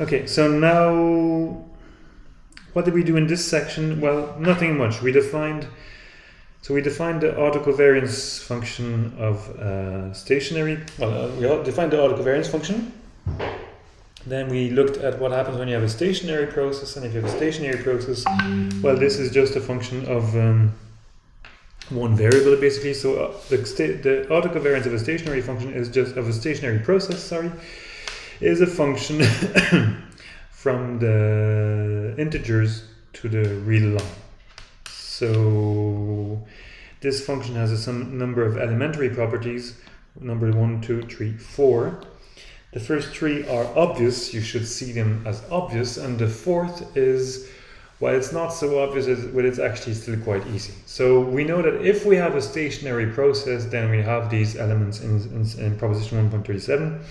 Okay, so now what did we do in this section? Well, nothing much. We defined the autocovariance function of stationary. Well, we defined the autocovariance function. Then we looked at what happens when you have a stationary process, and if you have a stationary process, well, this is just a function of one variable basically. So the autocovariance of a stationary function is just of a stationary process. Sorry, is a function from the integers to the real line. So this function has some number of elementary properties, number 1, 2, 3, 4. The first three are obvious, you should see them as obvious, and the fourth is, well, it's not so obvious, but it's actually still quite easy. So we know that if we have a stationary process, then we have these elements in proposition 1.37.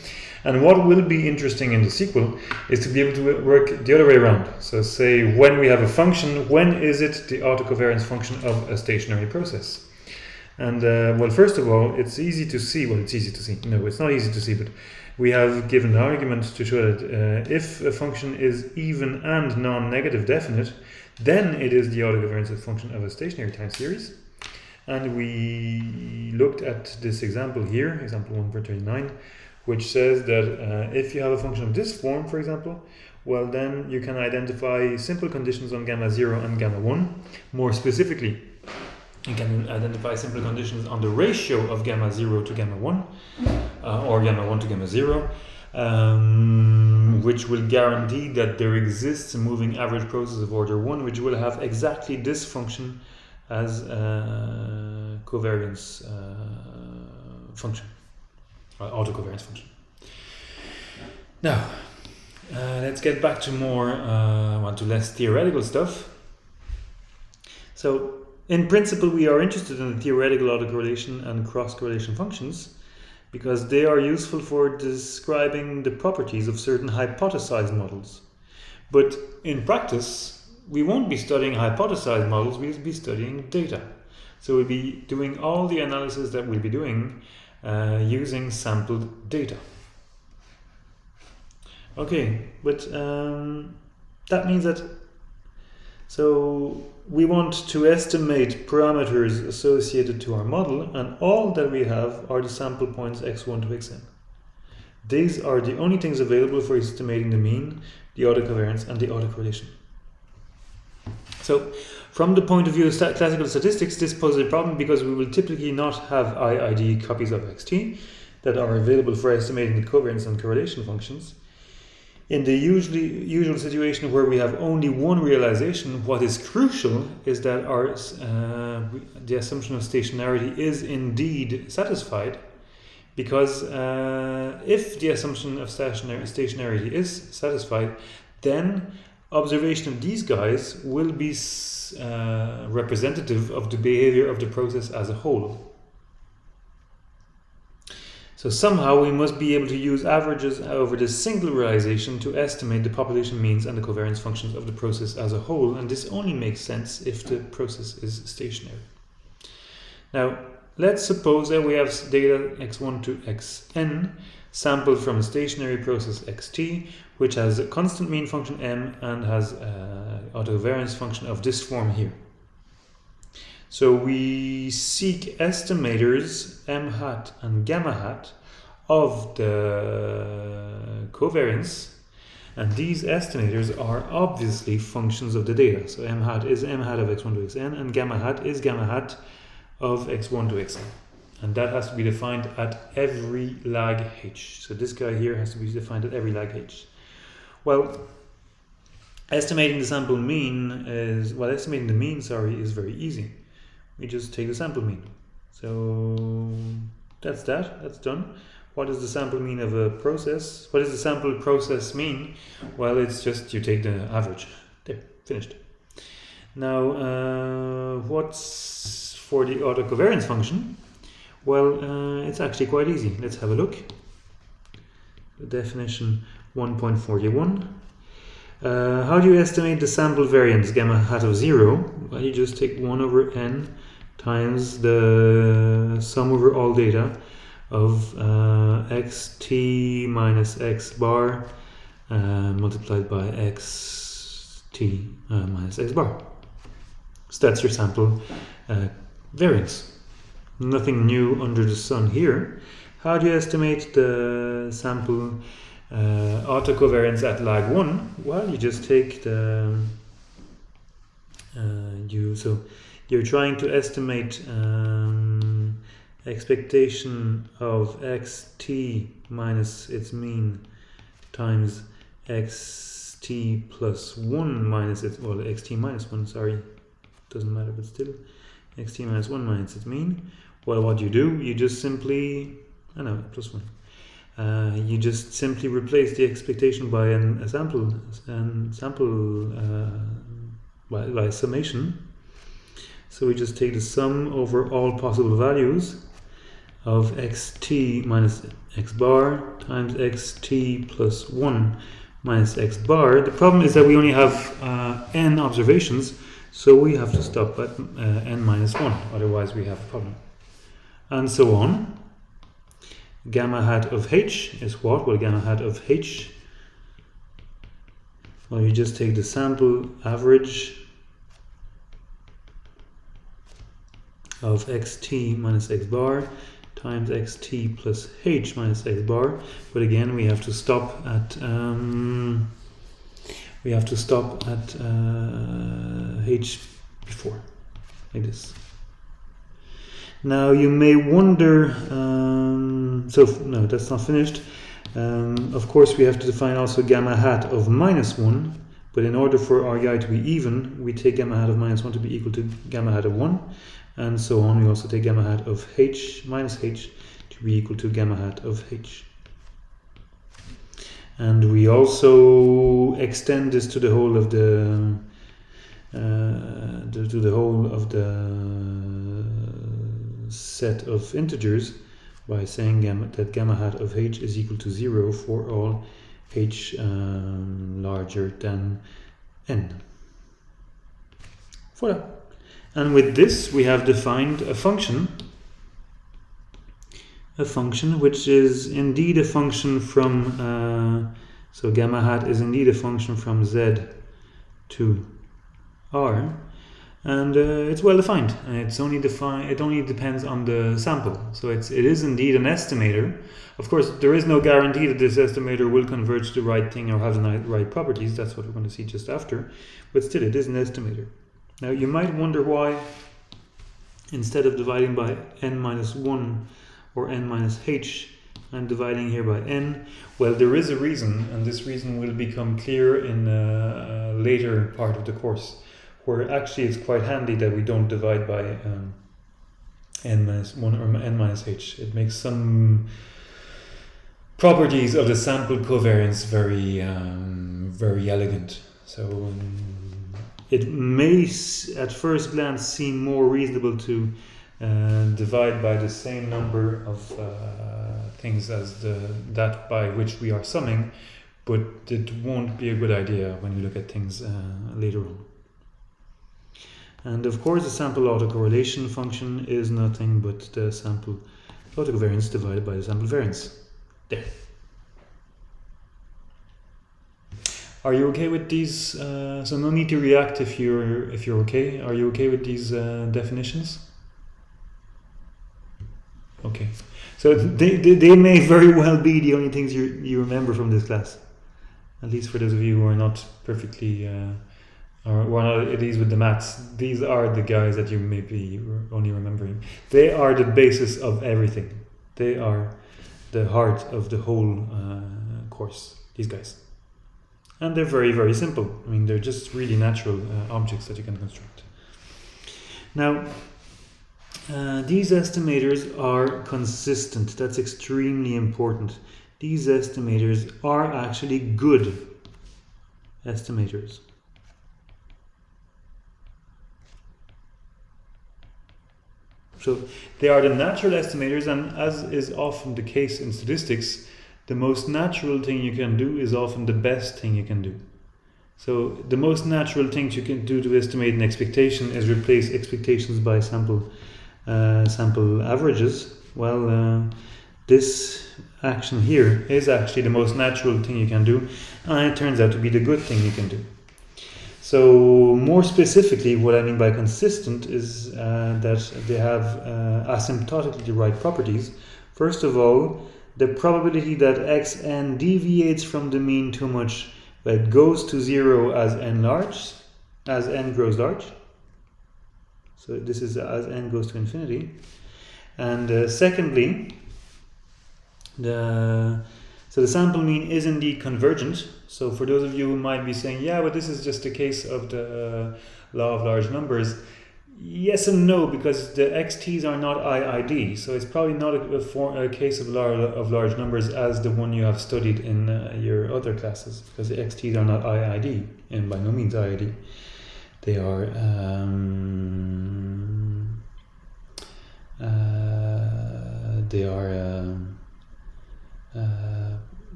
And what will be interesting in the sequel is to be able to work the other way around. So say when we have a function, when is it the autocovariance function of a stationary process? And well, first of all, it's easy to see. Well, it's easy to see. No, it's not easy to see, but we have given an argument to show that if a function is even and non-negative definite, then it is the autocovariance function of a stationary time series. And we looked at this example here, example 1.39, which says that if you have a function of this form, for example, well, then you can identify simple conditions on gamma 0 and gamma 1. More specifically, you can identify simple conditions on the ratio of gamma 0 to gamma 1, or gamma 1 to gamma 0, which will guarantee that there exists a moving average process of order 1, which will have exactly this function as a covariance function, or autocovariance function. Now, let's get back to to less theoretical stuff. So, in principle, we are interested in the theoretical autocorrelation and cross-correlation functions because they are useful for describing the properties of certain hypothesized models. But in practice, we won't be studying hypothesized models, we'll be studying data. So we'll be doing all the analysis that we'll be doing using sampled data. Okay, but that means that we want to estimate parameters associated to our model, and all that we have are the sample points x1 to xn. These are the only things available for estimating the mean, the autocovariance, and the autocorrelation. So, from the point of view of classical statistics, this poses a problem because we will typically not have IID copies of xt that are available for estimating the covariance and correlation functions. In the usual situation where we have only one realization, what is crucial is that the assumption of stationarity is indeed satisfied, because if the assumption of stationarity is satisfied, then observation of these guys will be representative of the behavior of the process as a whole. So somehow we must be able to use averages over this single realization to estimate the population means and the covariance functions of the process as a whole, and this only makes sense if the process is stationary. Now, let's suppose that we have data x1 to xn sampled from a stationary process xt, which has a constant mean function m and has an autocovariance function of this form here. So we seek estimators m hat and gamma hat of the covariance, and these estimators are obviously functions of the data. So m hat is m hat of x1 to xn, and gamma hat is gamma hat of x1 to xn. And that has to be defined at every lag h. So this guy here has to be defined at every lag h. Well, estimating the mean is very easy. We just take the sample mean. So that's done. What is the sample mean of a process? What is the sample process mean? Well, it's just you take the average. There, finished. Now, what's for the autocovariance function? Well, it's actually quite easy. Let's have a look. The definition 1.41. How do you estimate the sample variance gamma hat of 0? Well, you just take 1 over n times the sum over all data of xt minus x bar multiplied by xt minus x bar. So that's your sample variance. Nothing new under the sun here. How do you estimate the sample autocovariance at lag 1? Well, you just take the so you're trying to estimate expectation of xt minus its mean times xt plus 1 minus its, well, xt minus 1, sorry, doesn't matter, but still, xt minus 1 minus its mean. Well, what you do, you just simply, plus 1. You just simply replace the expectation by a sample by summation. So we just take the sum over all possible values of xt minus x bar times xt plus 1 minus x bar. The problem is that we only have n observations, so we have to stop at n minus 1, otherwise we have a problem. And so on. Gamma hat of h is what? Well, gamma hat of h, well, you just take the sample average of xt minus x bar times xt plus h minus x bar, but again we have to stop at h before, like this. Now you may wonder, so no, that's not finished. Of course we have to define also gamma hat of minus 1, but in order for our guy to be even, we take gamma hat of minus 1 to be equal to gamma hat of 1, and so on. We also take gamma hat of h minus h to be equal to gamma hat of h. And we also extend this to the whole of the set of integers by saying that gamma hat of h is equal to 0 for all h larger than n. Voilà. And with this we have defined a function which is indeed a function from so gamma hat is indeed a function from z to r, and it's well defined. It only depends on the sample, so it is indeed an estimator. Of course, there is no guarantee that this estimator will converge to the right thing or have the right properties. That's what we're going to see just after, but still it is an estimator. Now you might wonder why, instead of dividing by n minus 1 or n minus h, I'm dividing here by n. Well, there is a reason, and this reason will become clear in a later part of the course, where actually it's quite handy that we don't divide by n minus 1 or n minus h. It makes some properties of the sample covariance very elegant. So it may at first glance seem more reasonable to divide by the same number of things as that by which we are summing, but it won't be a good idea when we look at things later on. And of course the sample autocorrelation function is nothing but the sample autocovariance divided by the sample variance. There. Are you okay with these? So no need to react if you're okay. Are you okay with these definitions? Okay. So they may very well be the only things you remember from this class. At least for those of you who are not perfectly or who are not at ease with the maths. These are the guys that you may be only remembering. They are the basis of everything. They are the heart of the whole course. These guys. And they're very, very simple. I mean, they're just really natural objects that you can construct. Now, these estimators are consistent. That's extremely important. These estimators are actually good estimators. So they are the natural estimators, and as is often the case in statistics, the most natural thing you can do is often the best thing you can do. So the most natural things you can do to estimate an expectation is replace expectations by sample averages. Well, this action here is actually the most natural thing you can do, and it turns out to be the good thing you can do. So more specifically, what I mean by consistent is that they have asymptotically derived properties. First of all, the probability that xn deviates from the mean too much, but goes to 0 as n grows large. So this is as n goes to infinity. And secondly, the sample mean is indeed convergent. So for those of you who might be saying, yeah, but this is just a case of the law of large numbers. Yes and no, because the xt's are not IID. So it's probably not a case of large numbers as the one you have studied in your other classes, because the xt's are not IID, and by no means IID. They are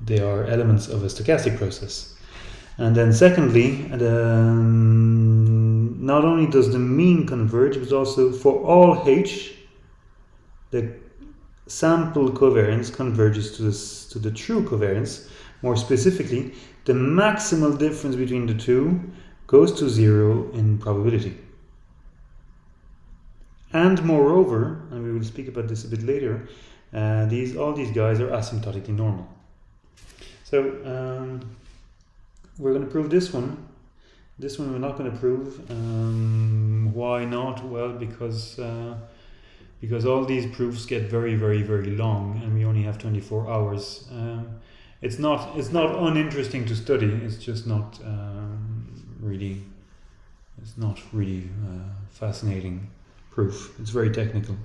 they are elements of a stochastic process. And then secondly, not only does the mean converge, but also for all h, the sample covariance converges to the true covariance. More specifically, the maximal difference between the two goes to 0 in probability. And moreover, and we will speak about this a bit later, all these guys are asymptotically normal. So we're going to prove this one. This one we're not going to prove. Why not? Well, because all these proofs get very, very, very long, and we only have 24 hours. It's not uninteresting to study. It's just not really. It's not really fascinating proof. It's very technical.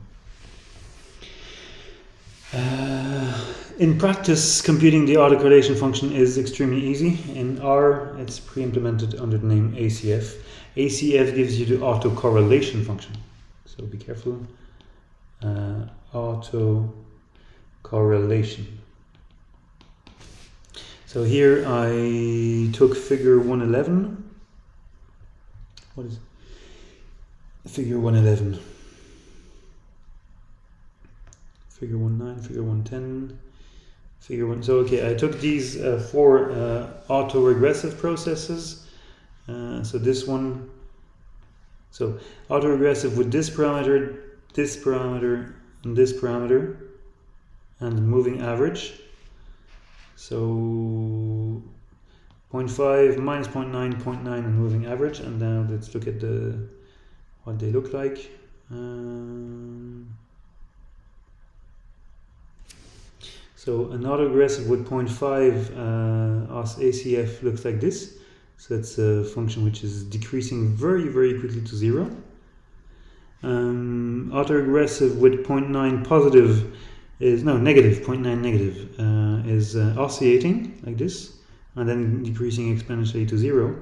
In practice, computing the autocorrelation function is extremely easy. In R, it's pre-implemented under the name ACF. ACF gives you the autocorrelation function. So be careful. Autocorrelation. So here I took figure 111. What is figure 111? Figure 19, figure 110, figure 1. So okay, I took these four autoregressive processes. So this one. So autoregressive with this parameter, and this parameter, and moving average. So 0.5 minus 0.9, 0.9 and moving average. And now let's look at what they look like. So an autoregressive with 0.5 ACF looks like this. So it's a function which is decreasing very, very quickly to 0. Autoregressive with 0.9 positive is, no, negative, 0.9 negative is oscillating like this, and then decreasing exponentially to 0.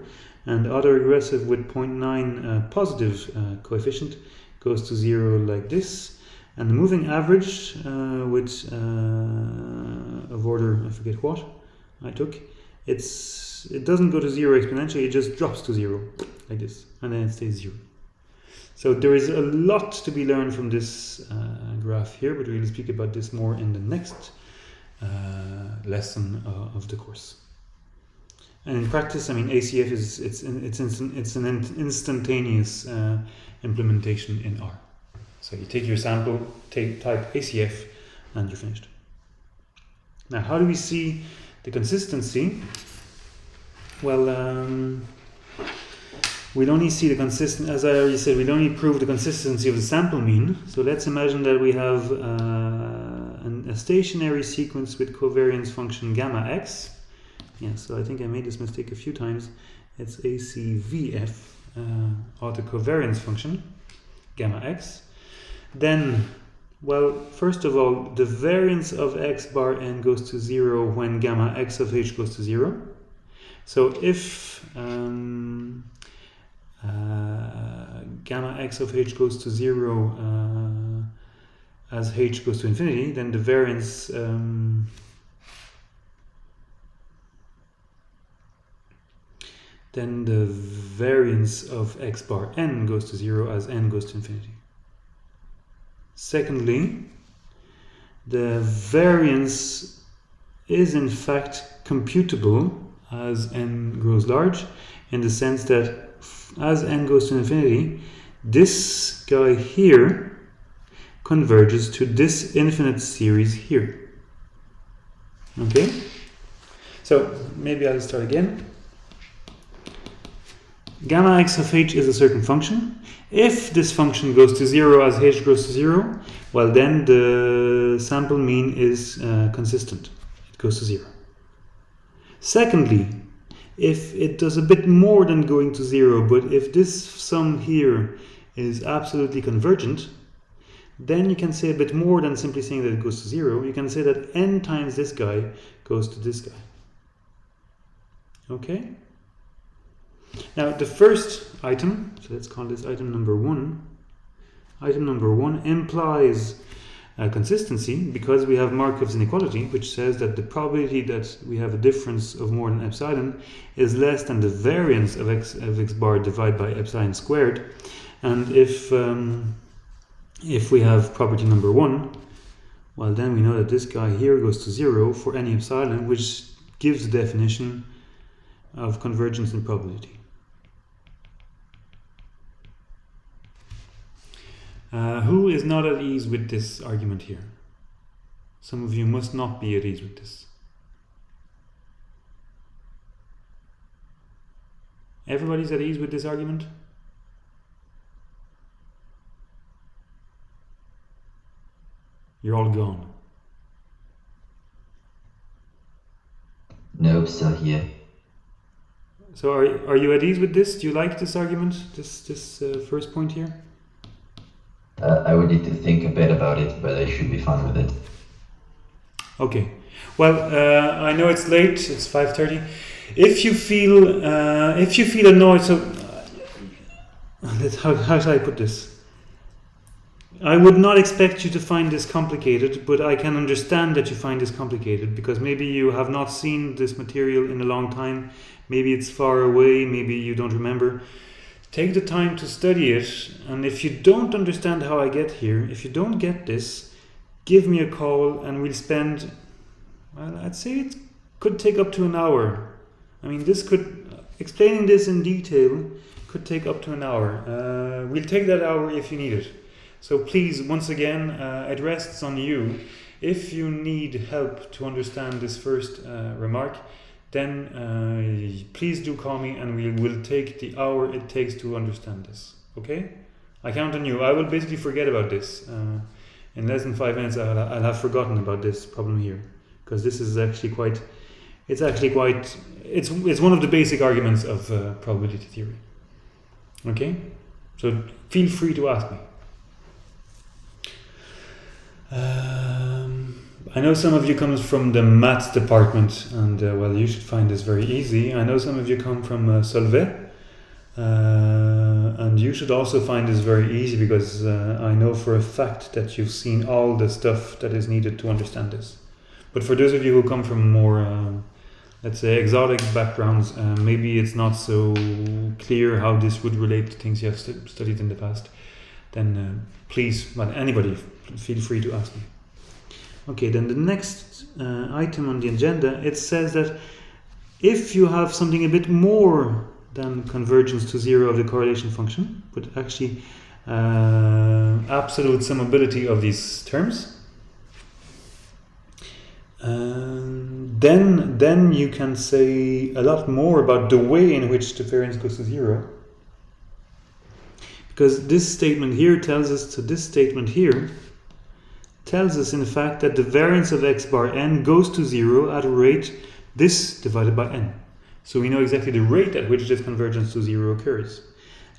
And autoregressive with 0.9 positive coefficient goes to 0 like this. And the moving average, which of order, I forget what I took, it doesn't go to 0 exponentially, it just drops to 0 like this, and then it stays 0. So there is a lot to be learned from this graph here, but we'll speak about this more in the next lesson of the course. And in practice, I mean, ACF it's an instantaneous implementation in R. So you take your sample, type ACF, and you're finished. Now, how do we see the consistency? Well, we'll only see the consistency, as I already said, we'll only prove the consistency of the sample mean. So let's imagine that we have a stationary sequence with covariance function gamma x. Yeah, so I think I made this mistake a few times. It's ACVF, autocovariance function, gamma x. Then, well, first of all, the variance of x bar n goes to 0 when gamma x of h goes to 0. So if gamma x of h goes to 0 as h goes to infinity, then the variance of x bar n goes to 0 as n goes to infinity. Secondly, the variance is in fact computable as n grows large, in the sense that as n goes to infinity, this guy here converges to this infinite series here. Okay? So maybe I'll start again. Gamma x of h is a certain function. If this function goes to 0 as h goes to 0, well then the sample mean is consistent. It goes to 0. Secondly, if it does a bit more than going to 0, but if this sum here is absolutely convergent, then you can say a bit more than simply saying that it goes to 0. You can say that n times this guy goes to this guy. Okay? Now the first item, so let's call this item number 1. Item number 1 implies consistency, because we have Markov's inequality, which says that the probability that we have a difference of more than epsilon is less than the variance of x bar divided by epsilon squared. And if we have property number 1, well then we know that this guy here goes to 0 for any epsilon, which gives the definition of convergence in probability. Who is not at ease with this argument here? Some of you must not be at ease with this. Everybody's at ease with this argument? You're all gone. Nope, still here. So are you at ease with this? Do you like this argument, this first point here? I would need to think a bit about it, but I should be fine with it. Okay. Well, I know it's late. It's 5:30. If you feel annoyed, so how should I put this? I would not expect you to find this complicated, but I can understand that you find this complicated, because maybe you have not seen this material in a long time. Maybe it's far away. Maybe you don't remember. Take the time to study it, and if you don't understand how I get here, if you don't get this, give me a call and we'll spend, well, I'd say it could take up to an hour. I mean, explaining this in detail could take up to an hour. We'll take that hour if you need it. So please, once again, it rests on you. If you need help to understand this first remark, then please do call me and we will take the hour it takes to understand this. Okay? I count on you. I will basically forget about this. In less than 5 minutes I'll have forgotten about this problem here. Because this is actually quite... It's one of the basic arguments of probability theory. Okay? So feel free to ask me. I know some of you come from the maths department, and well, you should find this very easy. I know some of you come from Solvay, and you should also find this very easy, because I know for a fact that you've seen all the stuff that is needed to understand this. But for those of you who come from more, let's say, exotic backgrounds, maybe it's not so clear how this would relate to things you have studied in the past, then please, anybody, feel free to ask me. Okay, then the next item on the agenda, it says that if you have something a bit more than convergence to 0 of the correlation function, but actually absolute summability of these terms, then you can say a lot more about the way in which the variance goes to 0. Because this statement here tells us, tells us in fact that the variance of x bar n goes to 0 at a rate this divided by n. So we know exactly the rate at which this convergence to 0 occurs.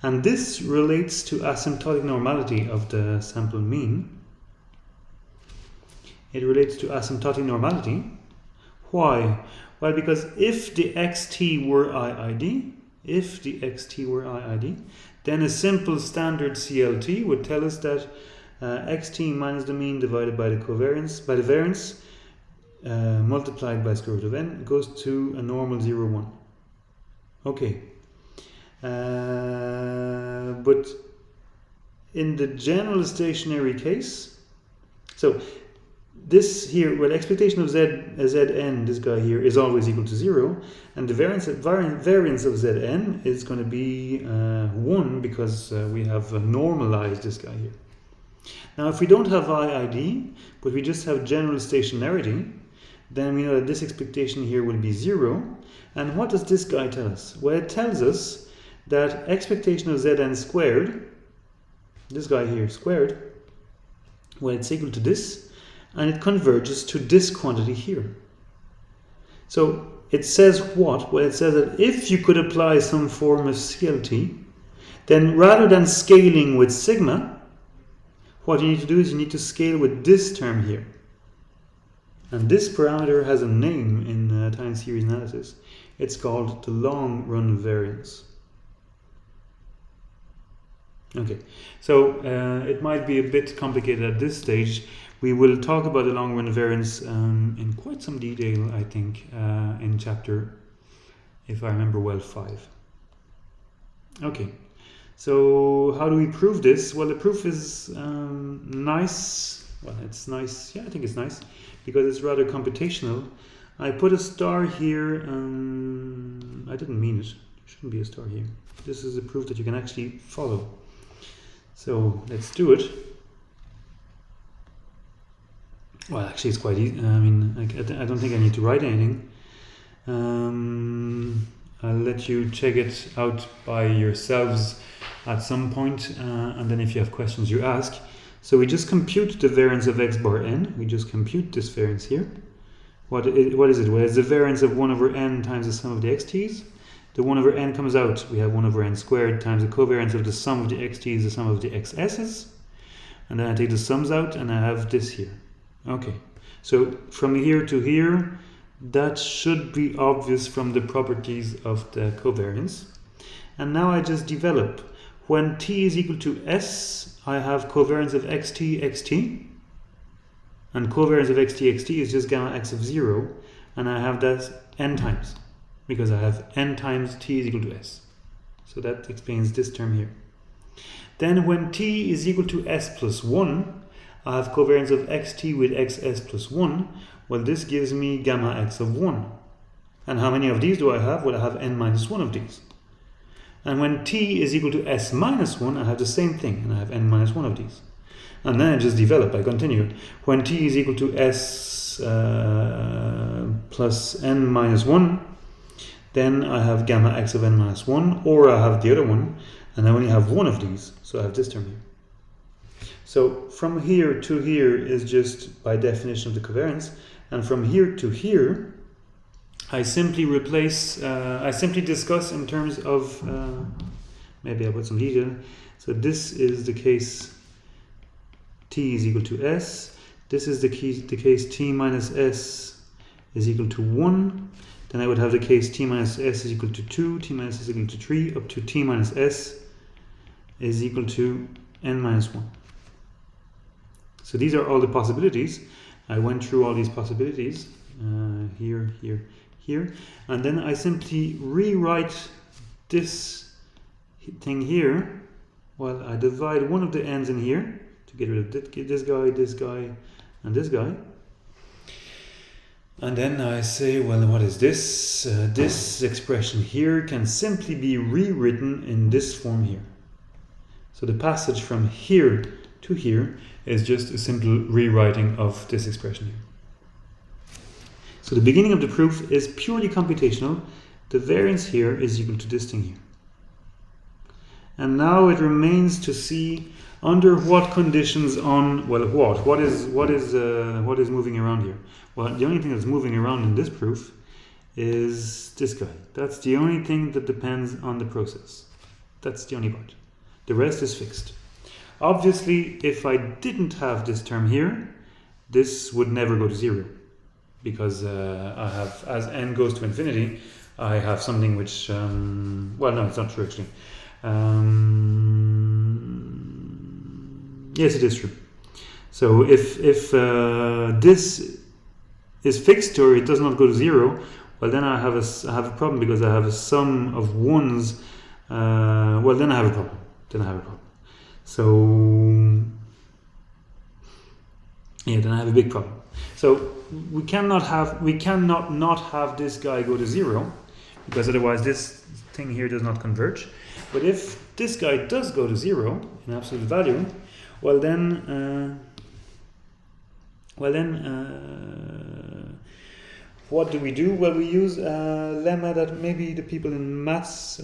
And this relates to asymptotic normality of the sample mean. It relates to asymptotic normality. Why? Well, because if the xt were IID, then a simple standard CLT would tell us that xt minus the mean divided by the covariance, by the variance, multiplied by square root of n goes to a normal 0, 1. Okay. But in the general stationary case, so this here, well, expectation of Zn, this guy here, is always equal to 0, and the variance of Zn is going to be 1 because we have normalized this guy here. Now, if we don't have IID, but we just have general stationarity, then we know that this expectation here will be 0. And what does this guy tell us? Well, it tells us that expectation of Zn squared, this guy here squared, well, it's equal to this, and it converges to this quantity here. So it says what? Well, it says that if you could apply some form of CLT, then rather than scaling with sigma, what you need to do is you need to scale with this term here. And this parameter has a name in time series analysis. It's called the long run variance. Okay, so it might be a bit complicated at this stage. We will talk about the long run variance in quite some detail, I think, in chapter, if I remember well, 5. Okay, so how do we prove this? Well, the proof is nice. Well, it's nice. Yeah, I think it's nice because it's rather computational. I put a star here. I didn't mean it. There shouldn't be a star here. This is a proof that you can actually follow. So let's do it. Well, actually, it's quite easy. I mean, I don't think I need to write anything. I'll let you check it out by yourselves at some point, and then if you have questions, you ask. So we just compute the variance of x bar n. We just compute this variance here. What is it? Well, it's the variance of 1 over n times the sum of the xt's. The 1 over n comes out. We have 1 over n squared times the covariance of the sum of the xt's, the sum of the xs's. And then I take the sums out, and I have this here. Okay, so from here to here, that should be obvious from the properties of the covariance. And now I just develop. When t is equal to s, I have covariance of xt, xt. And covariance of xt, xt is just gamma x of 0. And I have that n times, because I have n times t is equal to s. So that explains this term here. Then when t is equal to s plus 1, I have covariance of xt with xs plus 1. Well, this gives me gamma x of 1. And how many of these do I have? Well, I have n minus 1 of these. And when t is equal to s minus 1, I have the same thing, and I have n minus 1 of these. And then I just develop, I continue. When t is equal to s plus n minus 1, then I have gamma x of n minus 1, or I have the other one, and I only have one of these, so I have this term here. So from here to here is just by definition of the covariance, and from here to here, I simply replace, I simply discuss in terms of, maybe I'll put some detail. So this is the case t is equal to s. This is the case t minus s is equal to 1. Then I would have the case t minus s is equal to 2, t minus s is equal to 3, up to t minus s is equal to n minus 1. So these are all the possibilities. I went through all these possibilities, here, here, here. And then I simply rewrite this thing here. Well, I divide one of the n's in here to get rid of this guy, and this guy. And then I say, well, what is this? This expression here can simply be rewritten in this form here. So the passage from here to here is just a simple rewriting of this expression here. So the beginning of the proof is purely computational. The variance here is equal to this thing here. And now it remains to see under what conditions on, well, what is moving around here? Well, the only thing that's moving around in this proof is this guy. That's the only thing that depends on the process. That's the only part. The rest is fixed. Obviously, if I didn't have this term here, this would never go to 0, because I have, as n goes to infinity, I have something which, well, no, it's not true actually. Yes, it is true. So if this is fixed or it does not go to 0, well, then I have a problem, because I have a sum of 1s. Well, then I have a problem. So yeah, then I have a big problem. So we cannot not have this guy go to 0, because otherwise this thing here does not converge. But if this guy does go to 0 in absolute value, well then what do we do? Well, we use a lemma that maybe the people in maths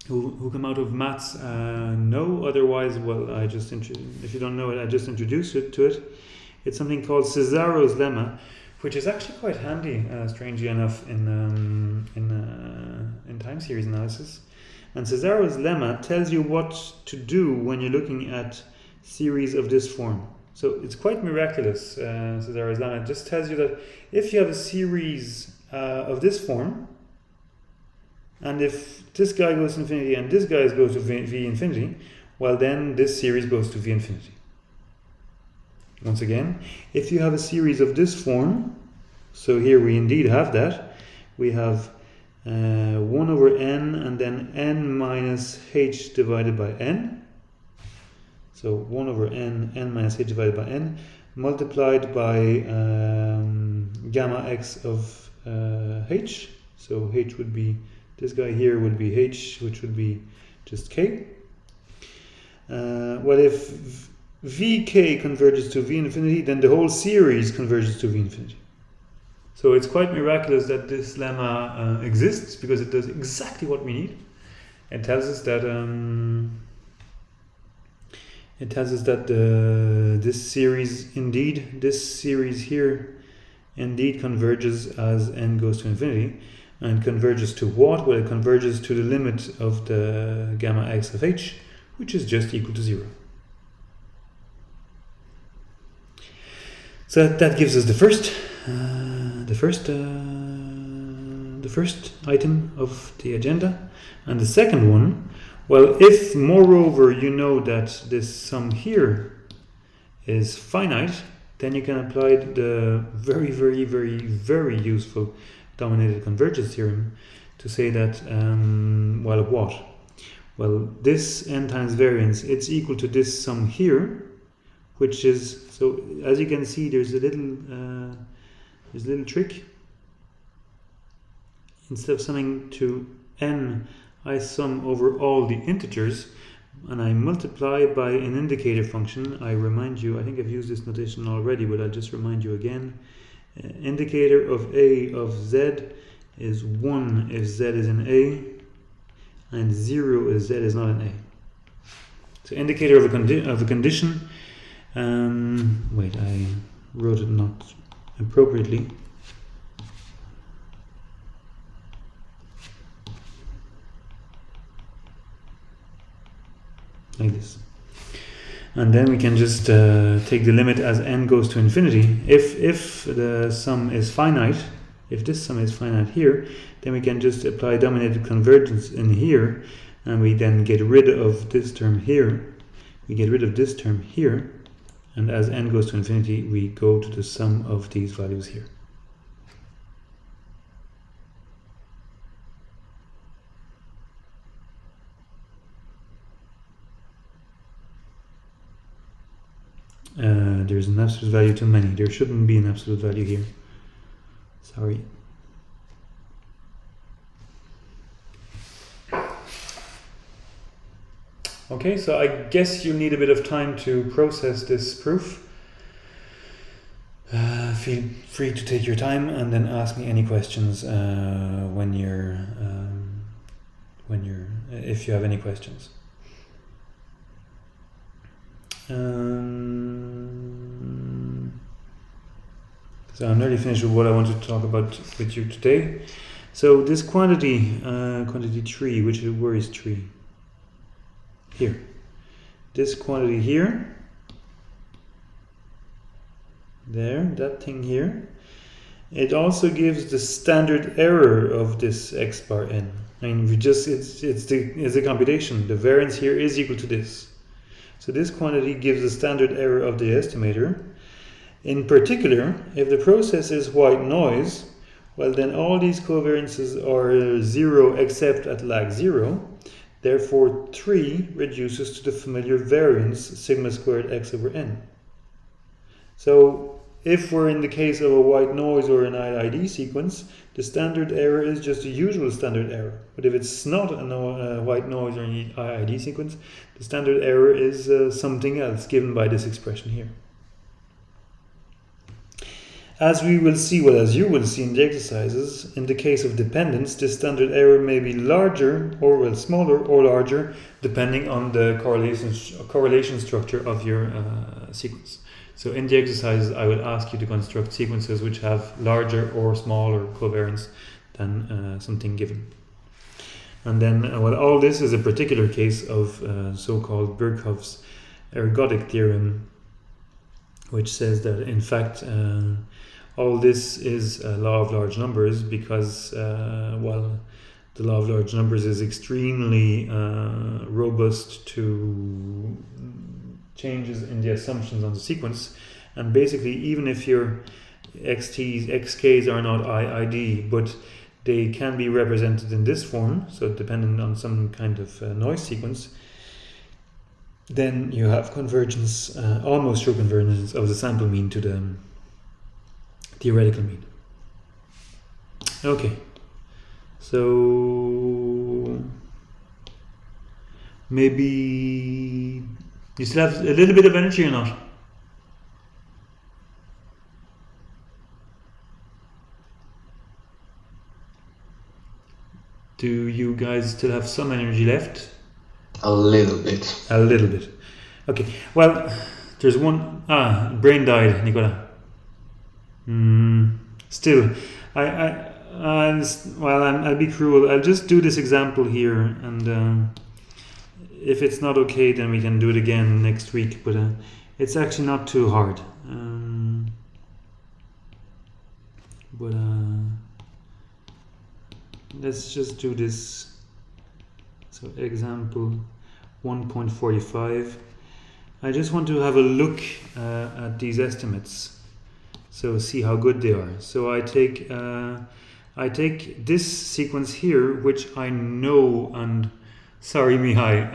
who come out of maths know. Otherwise, well, if you don't know it, I just introduce it to it. It's something called Cesaro's lemma, which is actually quite handy, strangely enough, in time series analysis. And Cesaro's lemma tells you what to do when you're looking at series of this form. So it's quite miraculous. Cesaro's lemma just tells you that if you have a series of this form, and if this guy goes to infinity and this guy goes to v infinity, well then this series goes to v infinity. Once again, if you have a series of this form, so here we indeed have that, we have 1 over n and then n minus h divided by n. So 1 over n minus h divided by n, multiplied by gamma x of h. So h would be, this guy here would be h, which would be just k. Well, if vk converges to v infinity, then the whole series converges to v infinity. So it's quite miraculous that this lemma exists, because it does exactly what we need. It tells us that this series here indeed converges as n goes to infinity. And converges to what? Well, it converges to the limit of the gamma x of h, which is just equal to 0. So that gives us the first item of the agenda. And the second one, well, if moreover you know that this sum here is finite, then you can apply the very, very, very, very useful dominated convergence theorem to say that, well, what? Well, this n times variance, it's equal to this sum here, which is, so as you can see, there's a little trick. Instead of summing to n, I sum over all the integers, and I multiply by an indicator function. I remind you, I think I've used this notation already, but I'll just remind you again. Indicator of a of z is 1 if z is in a, and 0 if z is not in a. So indicator of a condition. Wait, I wrote it not appropriately. Like this. And then we can just take the limit as n goes to infinity. If the sum is finite, if this sum is finite here, then we can just apply dominated convergence in here, and we then get rid of this term here. We get rid of this term here, and as n goes to infinity, we go to the sum of these values here. There's an absolute value too many. There shouldn't be an absolute value here. Sorry. Okay, so I guess you need a bit of time to process this proof. Feel free to take your time and then ask me any questions if you have any questions. So I'm nearly finished with what I wanted to talk about with you today. So this quantity, quantity 3, where is 3? Here. This quantity here, there, that thing here, it also gives the standard error of this x bar n. I mean, it's a computation. The variance here is equal to this. So this quantity gives the standard error of the estimator. In particular, if the process is white noise, well then all these covariances are 0 except at lag 0. Therefore 3 reduces to the familiar variance sigma squared x over n. So if we're in the case of a white noise or an IID sequence, the standard error is just the usual standard error. But if it's not a white noise or an IID sequence, the standard error is something else given by this expression here. As we will see, well, as you will see in the exercises, in the case of dependence, the standard error may be larger or well smaller or larger depending on the correlation structure of your sequence. So in the exercises, I would ask you to construct sequences which have larger or smaller covariance than something given. And then, well, all this is a particular case of so-called Birkhoff's ergodic theorem, which says that in fact all this is a law of large numbers because, well, the law of large numbers is extremely robust to changes in the assumptions on the sequence. And basically, even if your xt's, xk's are not IID, but they can be represented in this form, so dependent on some kind of noise sequence, then you have convergence, almost true convergence of the sample mean to the theoretical mean. Okay, so maybe you still have a little bit of energy or not? Do you guys still have some energy left? A little bit. A little bit. Okay. Well, there's one. Brain died, Nicola. Still, I'll be cruel. I'll just do this example here, and if it's not okay, then we can do it again next week. But it's actually not too hard. Let's just do this. So example 1.45. I just want to have a look at these estimates, so see how good they are. So I take this sequence here, which I know, and sorry, Mihai.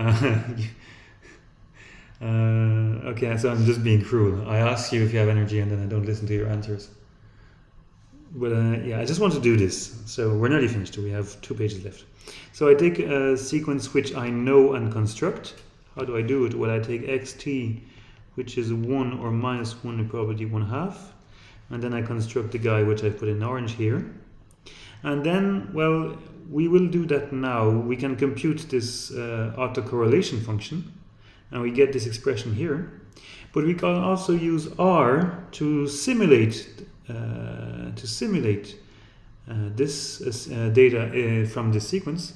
Okay, so I'm just being cruel. I ask you if you have energy, and then I don't listen to your answers. But yeah, I just want to do this. So we're nearly finished. We have 2 pages left. So I take a sequence which I know and construct. How do I do it? Well, I take xt, which is 1 or minus 1 in probability 1/2. And then I construct the guy which I put in orange here. And then, well, we will do that now. We can compute this autocorrelation function. And we get this expression here. But we can also use R to simulate this data from this sequence,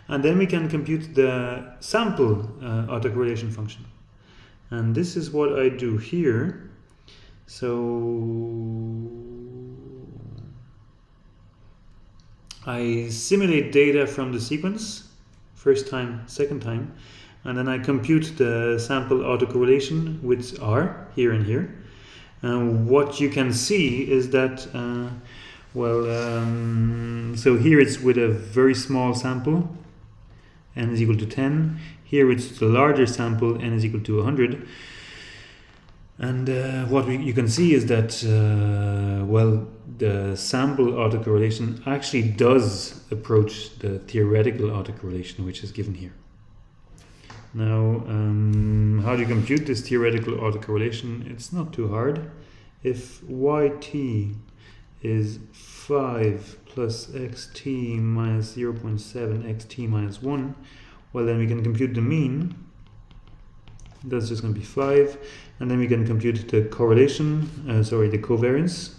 and then we can compute the sample autocorrelation function. And this is what I do here. So I simulate data from the sequence, first time, second time, and then I compute the sample autocorrelation with R, here and here. And what you can see is that, so here it's with a very small sample, n is equal to 10. Here it's the larger sample, n is equal to 100. And what you can see is that, well, the sample autocorrelation actually does approach the theoretical autocorrelation, which is given here. Now, how do you compute this theoretical autocorrelation? It's not too hard. If yt is 5 plus xt minus 0.7 xt minus 1, well, then we can compute the mean. That's just going to be 5. And then we can compute the correlation, the covariance.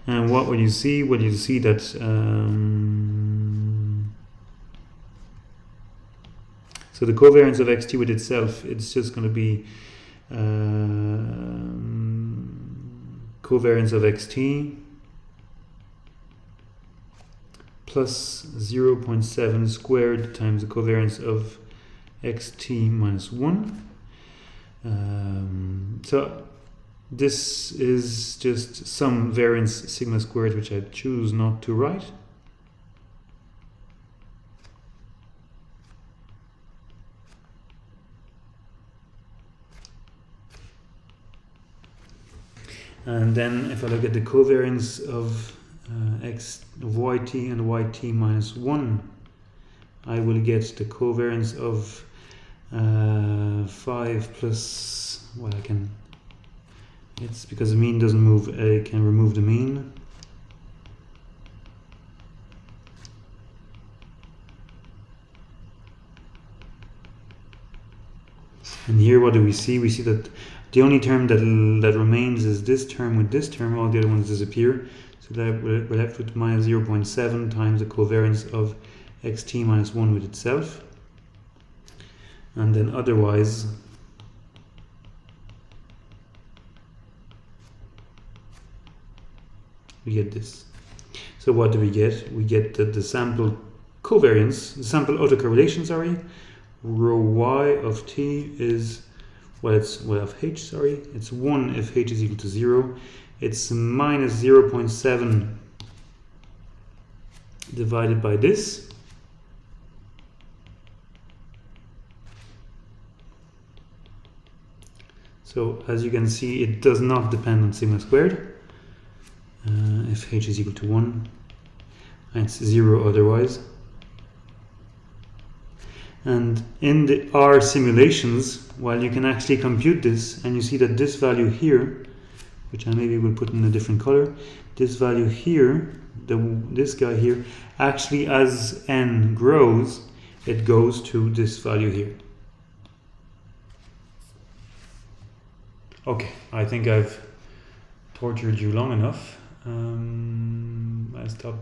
And what will you see? Well, you see that so the covariance of xt with itself, it's just going to be covariance of xt plus 0.7 squared times the covariance of xt minus 1. So this is just some variance sigma squared, which I choose not to write. And then if I look at the covariance of yt and yt minus 1, I will get the covariance of 5 plus, well, it's because the mean doesn't move, I can remove the mean. And here what do we see? We see that the only term that remains is this term with this term, all the other ones disappear. So that we're left with minus 0.7 times the covariance of xt minus 1 with itself. And then otherwise, we get this. So what do we get? We get the sample covariance, the sample autocorrelation, sorry. Rho y of t is, of h, sorry. It's 1 if h is equal to 0. It's minus 0.7 divided by this. So as you can see, it does not depend on sigma squared. If h is equal to 1, and it's 0 otherwise. And in our simulations, while you can actually compute this, and you see that this value here, which I maybe will put in a different color, this value here, this guy here, actually as n grows, it goes to this value here. Okay, I think I've tortured you long enough. I'll stop